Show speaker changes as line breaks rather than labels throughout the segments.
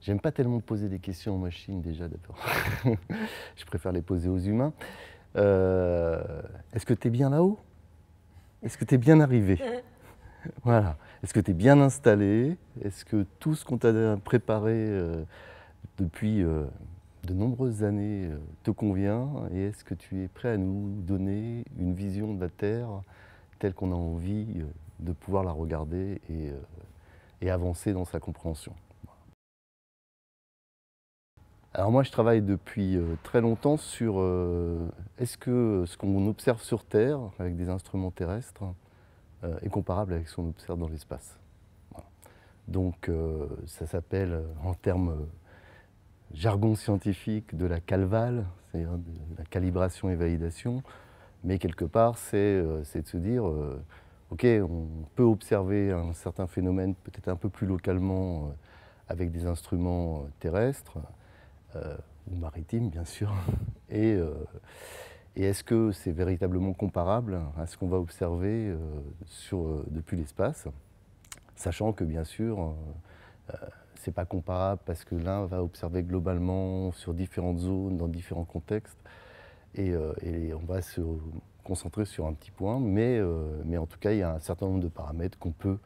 J'aime pas tellement poser des questions aux machines déjà d'abord. Je préfère les poser aux humains. Est-ce que tu es bien là-haut? Est-ce que tu es bien arrivé? Voilà. Est-ce que tu es bien installé? Est-ce que tout ce qu'on t'a préparé depuis de nombreuses années te convient? Et est-ce que tu es prêt à nous donner une vision de la Terre telle qu'on a envie de pouvoir la regarder et avancer dans sa compréhension? Alors moi, je travaille depuis très longtemps sur est-ce que ce qu'on observe sur Terre avec des instruments terrestres est comparable avec ce qu'on observe dans l'espace. Voilà. Donc ça s'appelle en termes jargon scientifique de la calval, c'est-à-dire de la calibration et validation, mais quelque part c'est de se dire ok, on peut observer un certain phénomène peut-être un peu plus localement avec des instruments terrestres, ou maritime bien sûr, et est-ce que c'est véritablement comparable à ce qu'on va observer depuis l'espace, sachant que bien sûr c'est pas comparable parce que l'un va observer globalement sur différentes zones, dans différents contextes, et on va se concentrer sur un petit point, mais en tout cas il y a un certain nombre de paramètres qu'on peut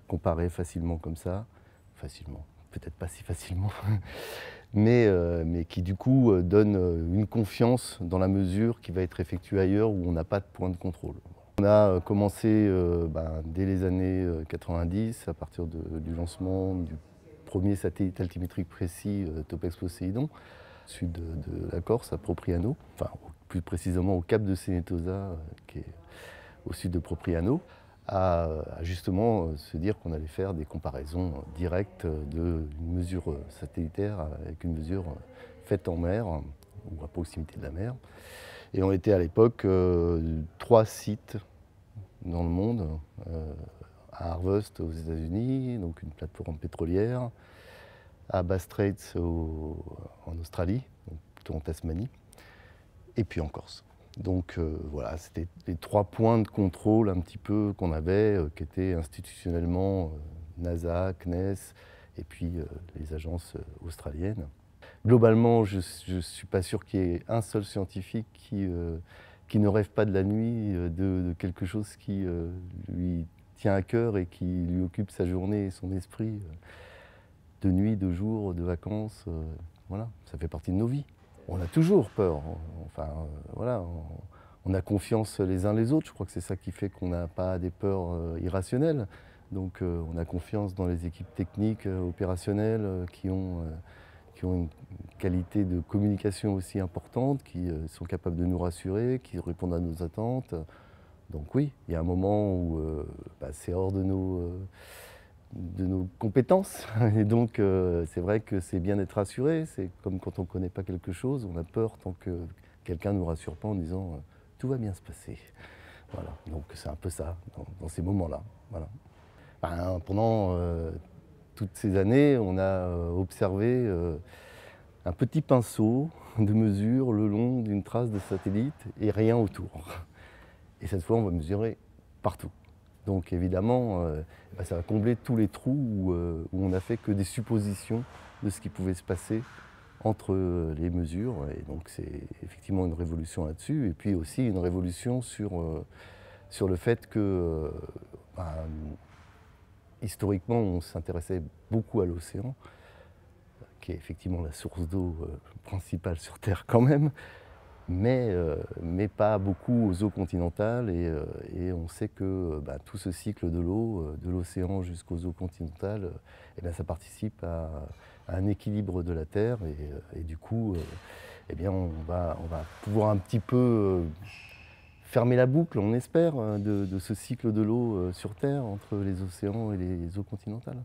comparer facilement comme ça, facilement, peut-être pas si facilement, mais qui du coup donne une confiance dans la mesure qui va être effectuée ailleurs où on n'a pas de point de contrôle. On a commencé dès les années 90, à partir du lancement du premier satellite altimétrique précis, Topex-Poséidon, au sud de la Corse, à Propriano, enfin plus précisément au cap de Senetosa, qui est au sud de Propriano, à justement se dire qu'on allait faire des comparaisons directes d'une mesure satellitaire avec une mesure faite en mer ou à proximité de la mer. Et on était à l'époque 3 sites dans le monde, à Harvest aux États-Unis, donc une plateforme pétrolière, à Bass Straits en Australie, donc plutôt en Tasmanie, et puis en Corse. Donc voilà, c'était les 3 points de contrôle un petit peu qu'on avait, qui étaient institutionnellement NASA, CNES, et puis les agences australiennes. Globalement, je ne suis pas sûr qu'il y ait un seul scientifique qui ne rêve pas de la nuit, de quelque chose qui lui tient à cœur et qui lui occupe sa journée et son esprit, de nuit, de jour, de vacances. Voilà, ça fait partie de nos vies. On a toujours peur, enfin voilà, on a confiance les uns les autres, je crois que c'est ça qui fait qu'on n'a pas des peurs irrationnelles. Donc on a confiance dans les équipes techniques, opérationnelles, qui ont une qualité de communication aussi importante, qui sont capables de nous rassurer, qui répondent à nos attentes. Donc oui, il y a un moment où c'est hors de nos compétences. Et donc c'est vrai que c'est bien d'être rassuré. C'est comme quand on ne connaît pas quelque chose, on a peur tant que quelqu'un ne nous rassure pas en disant tout va bien se passer. Voilà, donc c'est un peu ça, dans ces moments-là. Voilà. Pendant toutes ces années, on a observé un petit pinceau de mesure le long d'une trace de satellite et rien autour. Et cette fois, on va mesurer partout. Donc évidemment, ça va combler tous les trous où on n'a fait que des suppositions de ce qui pouvait se passer entre les mesures. Et donc c'est effectivement une révolution là-dessus. Et puis aussi une révolution sur le fait que historiquement, on s'intéressait beaucoup à l'océan, qui est effectivement la source d'eau principale sur Terre quand même, mais pas beaucoup aux eaux continentales. Et on sait que tout ce cycle de l'eau, de l'océan jusqu'aux eaux continentales, ça participe à un équilibre de la Terre. Et du coup, on va pouvoir un petit peu fermer la boucle, on espère, de ce cycle de l'eau sur Terre entre les océans et les eaux continentales.